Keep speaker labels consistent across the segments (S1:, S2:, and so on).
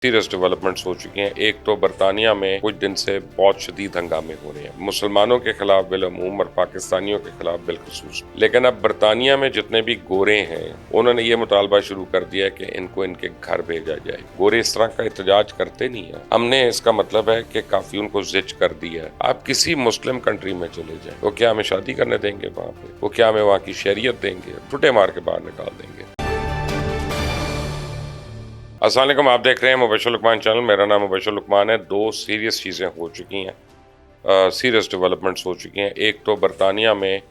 S1: Serious developments हो चुकी हैं। एक तो बरतानिया में कुछ दिन से बहुत शदीद हंगामे हो रहे हैं, मुसलमानों के खिलाफ बिलअमूम और पाकिस्तानियों के खिलाफ बिलखसूस। लेकिन अब बरतानिया में जितने भी गोरे हैं उन्होंने ये मुतालबा शुरू कर दिया है कि इनको इनके घर भेजा जाए। गोरे इस तरह का एहतजाज करते नहीं है। हमने इसका मतलब है कि काफी उनको जिच कर दिया है। आप किसी मुस्लिम कंट्री में चले जाए, वो क्या हमें शादी करने देंगे वहाँ पे? वो क्या हमें वहाँ की शरीयत देंगे? फुटे मार के बाहर निकाल देंगे। अस्सलाम वालेकुम, आप देख रहे हैं मुबशर लुकमान चैनल। मेरा नाम मुबशर लुकमान है। दो सीरियस चीज़ें हो चुकी हैं, सीरियस डेवलपमेंट्स हो चुकी हैं। एक तो बरतानिया में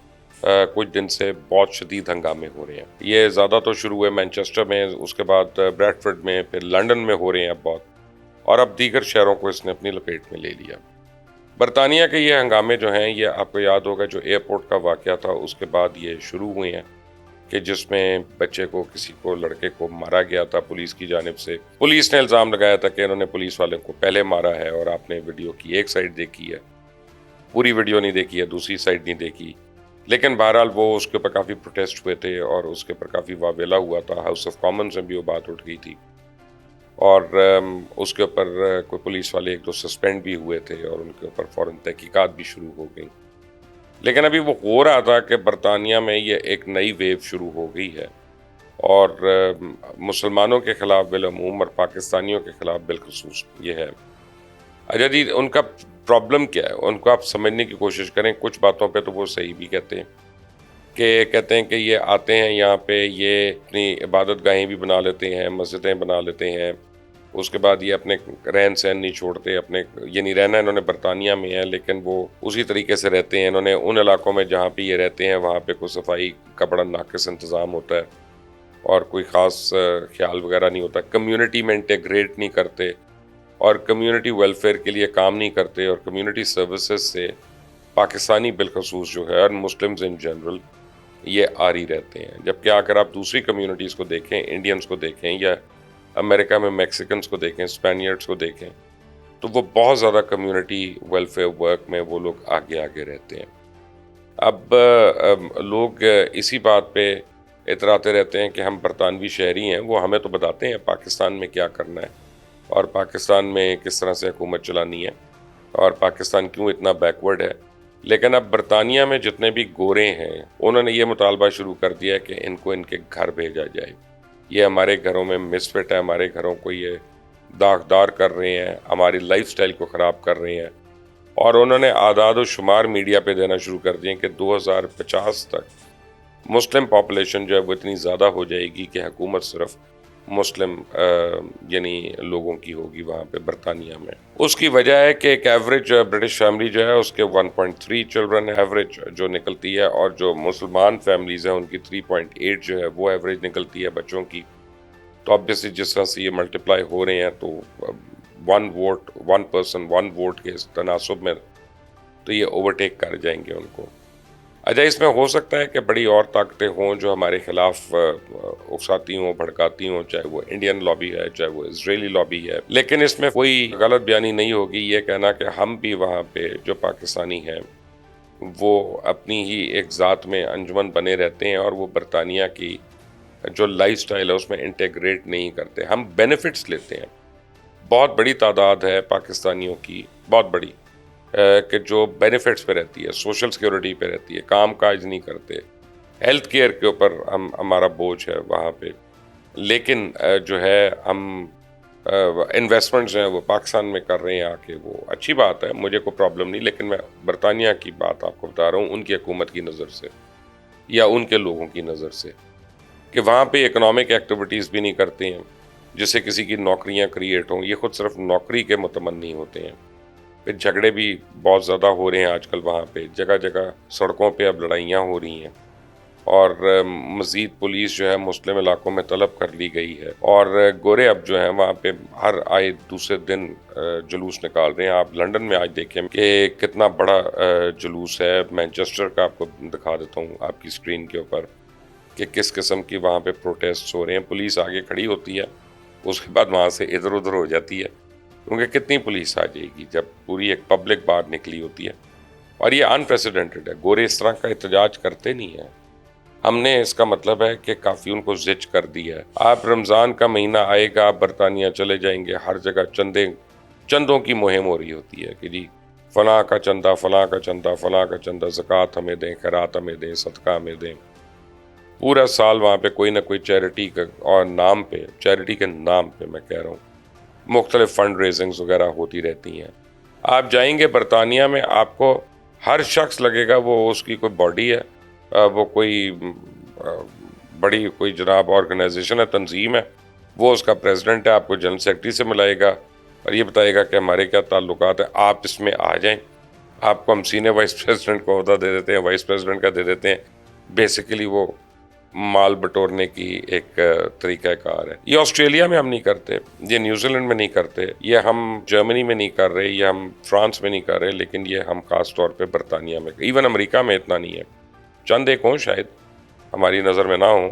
S1: कुछ दिन से बहुत शदीद हंगामे हो रहे हैं। ये ज़्यादा तो शुरू हुए मैनचेस्टर में, उसके बाद ब्रैडफोर्ड में, फिर लंदन में हो रहे हैं अब बहुत, और अब दीगर शहरों को इसने अपनी लपेट में ले लिया। बरतानिया के ये हंगामे जो हैं, ये आपको याद होगा जो एयरपोर्ट का वाक़या था उसके बाद ये शुरू हुए हैं कि जिसमें बच्चे को, किसी को, लड़के को मारा गया था पुलिस की जानिब से। पुलिस ने इल्ज़ाम लगाया था कि इन्होंने पुलिस वाले को पहले मारा है, और आपने वीडियो की एक साइड देखी है, पूरी वीडियो नहीं देखी है, दूसरी साइड नहीं देखी। लेकिन बहरहाल वो उसके ऊपर काफ़ी प्रोटेस्ट हुए थे और उसके ऊपर काफ़ी वावेला हुआ था। हाउस ऑफ कॉमन्स में भी वो बात उठ गई थी, और उसके ऊपर कोई पुलिस वाले एक दो सस्पेंड भी हुए थे और उनके ऊपर फ़ौरन तहकीकात भी शुरू हो गई। लेकिन अभी वो हो रहा था कि बरतानिया में ये एक नई वेव शुरू हो गई है, और मुसलमानों के खिलाफ बिलअमूम और पाकिस्तानियों के खिलाफ बिलखसूस ये है। अच्छा जी, उनका प्रॉब्लम क्या है उनको आप समझने की कोशिश करें। कुछ बातों पे तो वो सही भी कहते हैं कि ये आते हैं यहाँ पे, ये अपनी इबादत गाहें भी बना लेते हैं, मस्जिदें बना लेते हैं, उसके बाद ये अपने रहन सहन नहीं छोड़ते। अपने ये नहीं रहना, इन्होंने बरतानिया में है लेकिन वो उसी तरीके से रहते हैं। इन्होंने उन इलाकों में जहाँ पे ये रहते हैं वहाँ पे कोई सफाई का बड़ा नाकिस इंतज़ाम होता है और कोई ख़ास ख्याल वगैरह नहीं होता। कम्युनिटी में इंटीग्रेट नहीं करते और कम्युनिटी वेलफेयर के लिए काम नहीं करते, और कम्युनिटी सर्विसेज से पाकिस्तानी बिलखसूस जो है और मुस्लिम्स इन जनरल ये आरी रहते हैं। जबकि अगर आप दूसरी कम्युनिटीज़ को देखें, इंडियंस को देखें, या अमेरिका में मैक्सिकन्स को देखें, स्पेनियर्ड्स को देखें, तो वो बहुत ज़्यादा कम्युनिटी वेलफेयर वर्क में वो लोग आगे आगे रहते हैं। अब लोग इसी बात पे इतराते रहते हैं कि हम बरतानवी शहरी हैं। वो हमें तो बताते हैं पाकिस्तान में क्या करना है और पाकिस्तान में किस तरह से हुकूमत चलानी है और पाकिस्तान क्यों इतना बैकवर्ड है। लेकिन अब बरतानिया में जितने भी गोरे हैं उन्होंने ये मुतालबा शुरू कर दिया है कि इनको इनके घर भेजा जाए। ये हमारे घरों में मिसफिट है, हमारे घरों को ये दागदार कर रहे हैं, हमारी लाइफस्टाइल को ख़राब कर रहे हैं। और उन्होंने आदाद व शुमार मीडिया पे देना शुरू कर दिए कि 2050 तक मुस्लिम पॉपुलेशन जो है वो इतनी ज़्यादा हो जाएगी कि हुकूमत सिर्फ मुस्लिम यानी लोगों की होगी वहाँ पे बरतानिया में। उसकी वजह है कि एक एवरेज ब्रिटिश फैमिली जो है उसके 1.3 चिल्ड्रन एवरेज जो निकलती है, और जो मुसलमान फैमिलीज़ हैं उनकी 3.8 जो है वो एवरेज निकलती है बच्चों की। तो ऑब्वियसली जिस तरह से ये मल्टीप्लाई हो रहे हैं तो वन पर्सन वन वोट के तनासब में तो ये ओवरटेक कर जाएंगे उनको। अच्छा, इसमें हो सकता है कि बड़ी और ताकतें हों जो हमारे खिलाफ उकसाती हों, भड़काती हों, चाहे वो इंडियन लॉबी है, चाहे वो इजरायली लॉबी है। लेकिन इसमें कोई गलत बयानी नहीं होगी ये कहना कि हम भी वहाँ पे जो पाकिस्तानी हैं वो अपनी ही एक ज़ात में अंजुमन बने रहते हैं और वो बरतानिया की जो लाइफस्टाइल है उसमें इंटीग्रेट नहीं करते। हम बेनिफिट्स लेते हैं। बहुत बड़ी तादाद है पाकिस्तानियों की, बहुत बड़ी, कि जो बेनिफिट्स पे रहती है, सोशल सिक्योरिटी पे रहती है, काम काज नहीं करते, हेल्थ केयर के ऊपर हमारा बोझ है वहाँ पे। लेकिन जो है हम इन्वेस्टमेंट्स हैं वो पाकिस्तान में कर रहे हैं आके, वो अच्छी बात है, मुझे कोई प्रॉब्लम नहीं। लेकिन मैं बरतानिया की बात आपको बता रहा हूँ उनकी हुकूमत की नज़र से या उनके लोगों की नज़र से, कि वहाँ पे इकोनॉमिक एक्टिविटीज़ भी नहीं करते हैं जिससे किसी की नौकरियाँ क्रिएट हों। ये खुद सिर्फ नौकरी के मुतमन्नी होते हैं। फिर झगड़े भी बहुत ज़्यादा हो रहे हैं आजकल वहाँ पे, जगह जगह सड़कों पे अब लड़ाइयाँ हो रही हैं, और मज़ीद पुलिस जो है मुस्लिम इलाकों में तलब कर ली गई है, और गोरे अब जो हैं वहाँ पे हर आए दूसरे दिन जुलूस निकाल रहे हैं। आप लंदन में आज देखें कि कितना बड़ा जुलूस है। मैनचेस्टर का आपको दिखा देता हूँ आपकी स्क्रीन के ऊपर कि किस किस्म की वहाँ पे प्रोटेस्ट हो रहे हैं। पुलिस आगे खड़ी होती है, उसके बाद वहाँ से इधर उधर हो जाती है, क्योंकि कितनी पुलिस आ जाएगी जब पूरी एक पब्लिक बाहर निकली होती है। और ये अनप्रेसिडेंटेड है। गोरे इस तरह का एहतजाज करते नहीं हैं। ہم نے اس کا مطلب ہے کہ کافی ان کو زج کر دیا ہے. آپ رمضان کا مہینہ آئے گا، آپ برطانیہ چلے جائیں گے، ہر جگہ چندوں کی مہم ہو رہی ہوتی ہے کہ جی فلاں کا چندہ، فلاں کا چندہ، فلاں کا چندہ، زکوٰۃ ہمیں دیں، خیرات ہمیں دیں، صدقہ ہمیں دیں. پورا سال وہاں پہ کوئی نہ کوئی چیریٹی کا اور نام پہ، چیریٹی کے نام پہ میں کہہ رہا ہوں، مختلف فنڈ ریزنگز وغیرہ ہوتی رہتی ہیں. آپ جائیں گے برطانیہ میں، آپ کو ہر شخص لگے گا وہ اس کی کوئی باڈی ہے، وہ کوئی بڑی کوئی جناب آرگنائزیشن ہے، تنظیم ہے، وہ اس کا پریزیڈنٹ ہے. آپ کو جنرل سیکرٹری سے ملائے گا اور یہ بتائے گا کہ ہمارے کیا تعلقات ہیں، آپ اس میں آ جائیں. آپ کو ہم سینئر وائس پریزیڈنٹ کو عہدہ دے دیتے ہیں، وائس پریزیڈنٹ کا دے دیتے ہیں. بیسیکلی وہ مال بٹورنے کی ایک طریقہ کار ہے. یہ آسٹریلیا میں ہم نہیں کرتے، یہ نیوزی لینڈ میں نہیں کرتے، یہ ہم جرمنی میں نہیں کر رہے، یہ ہم فرانس میں نہیں کر رہے، لیکن یہ ہم خاص طور پہ برطانیہ میں، ایون امریکہ میں اتنا نہیں ہے. چند ایک ہوں شاید ہماری نظر میں نہ ہوں،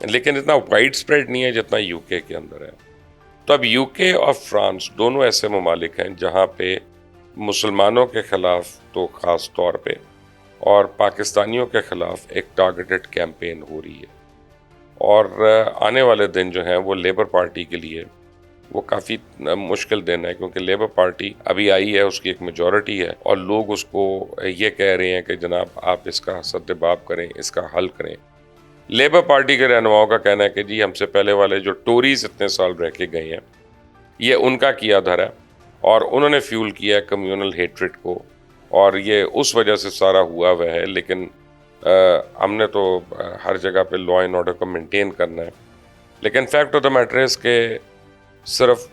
S1: لیکن اتنا وائڈ سپریڈ نہیں ہے جتنا یو کے کے اندر ہے. تو اب یو کے اور فرانس دونوں ایسے ممالک ہیں جہاں پہ مسلمانوں کے خلاف تو خاص طور پہ اور پاکستانیوں کے خلاف ایک ٹارگیٹڈ کیمپین ہو رہی ہے. اور آنے والے دن جو ہیں وہ لیبر پارٹی کے لیے وہ کافی مشکل دن ہے، کیونکہ لیبر پارٹی ابھی آئی ہے، اس کی ایک میجورٹی ہے، اور لوگ اس کو یہ کہہ رہے ہیں کہ جناب آپ اس کا سدباب کریں، اس کا حل کریں. لیبر پارٹی کے رہنماؤں کا کہنا ہے کہ جی ہم سے پہلے والے جو ٹوریز اتنے سال رہ کے گئے ہیں، یہ ان کا کیا دھر ہے، اور انہوں نے فیول کیا ہے کمیونل ہیٹریٹ کو، اور یہ اس وجہ سے سارا ہوا ہوا ہے. لیکن ہم نے تو ہر جگہ پہ لا اینڈ آرڈر کو مینٹین کرنا ہے. لیکن فیکٹ آف دا میٹر ہے کہ صرف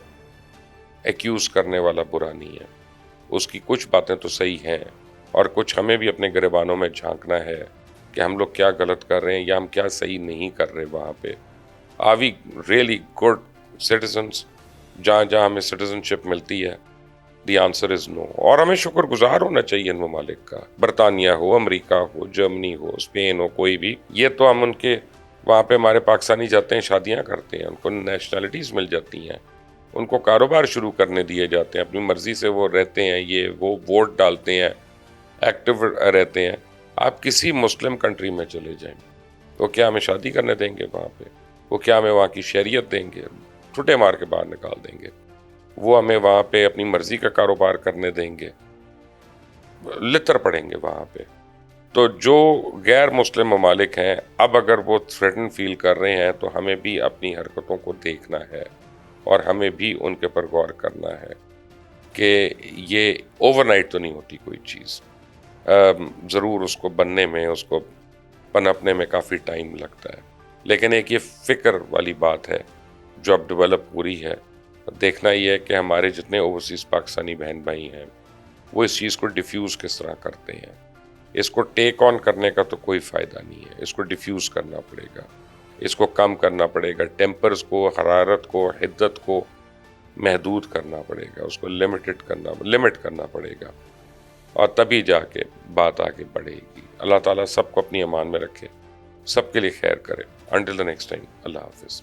S1: ایکیوز کرنے والا برا نہیں ہے، اس کی کچھ باتیں تو صحیح ہیں، اور کچھ ہمیں بھی اپنے گریبانوں میں جھانکنا ہے کہ ہم لوگ کیا غلط کر رہے ہیں یا ہم کیا صحیح نہیں کر رہے. وہاں پہ are we really good citizens? جہاں جہاں ہمیں سٹیزن شپ ملتی ہے، دی آنسر از نو. اور ہمیں شکر گزار ہونا چاہیے ان ممالک کا، برطانیہ ہو، امریکہ ہو، جرمنی ہو، اسپین ہو، کوئی بھی. یہ تو ہم ان کے وہاں پہ ہمارے پاکستانی جاتے ہیں، شادیاں کرتے ہیں، ان کو نیشنلٹیز مل جاتی ہیں، ان کو کاروبار شروع کرنے دیے جاتے ہیں، اپنی مرضی سے وہ رہتے ہیں، یہ وہ ووٹ ڈالتے ہیں، ایکٹیو رہتے ہیں. آپ کسی مسلم کنٹری میں چلے جائیں، وہ کیا ہمیں شادی کرنے دیں گے وہاں پہ؟ وہ کیا ہمیں وہاں کی شہریت دیں گے؟ ٹھٹے مار کے باہر نکال دیں گے. وہ ہمیں وہاں پہ اپنی مرضی کا کاروبار کرنے دیں گے؟ لتر پڑیں گے وہاں پہ. تو جو غیر مسلم ممالک ہیں، اب اگر وہ تھریٹن فیل کر رہے ہیں تو ہمیں بھی اپنی حرکتوں کو دیکھنا ہے، اور ہمیں بھی ان کے پر غور کرنا ہے کہ یہ اوور نائٹ تو نہیں ہوتی کوئی چیز. ضرور اس کو بننے میں، اس کو پنپنے میں کافی ٹائم لگتا ہے، لیکن ایک یہ فکر والی بات ہے جو اب ڈیولپ ہو رہی ہے. دیکھنا یہ ہے کہ ہمارے جتنے اوورسیز پاکستانی بہن بھائی ہیں وہ اس چیز کو ڈیفیوز کس طرح کرتے ہیں. اس کو ٹیک آن کرنے کا تو کوئی فائدہ نہیں ہے، اس کو ڈیفیوز کرنا پڑے گا، اس کو کم کرنا پڑے گا، ٹیمپرز کو، حرارت کو، حدت کو محدود کرنا پڑے گا، اس کو لمٹ کرنا پڑے گا، اور تبھی جا کے بات آگے بڑھے گی. اللہ تعالیٰ سب کو اپنی امان میں رکھے، سب کے لیے خیر کرے. انٹل دی نیکسٹ ٹائم، اللہ حافظ.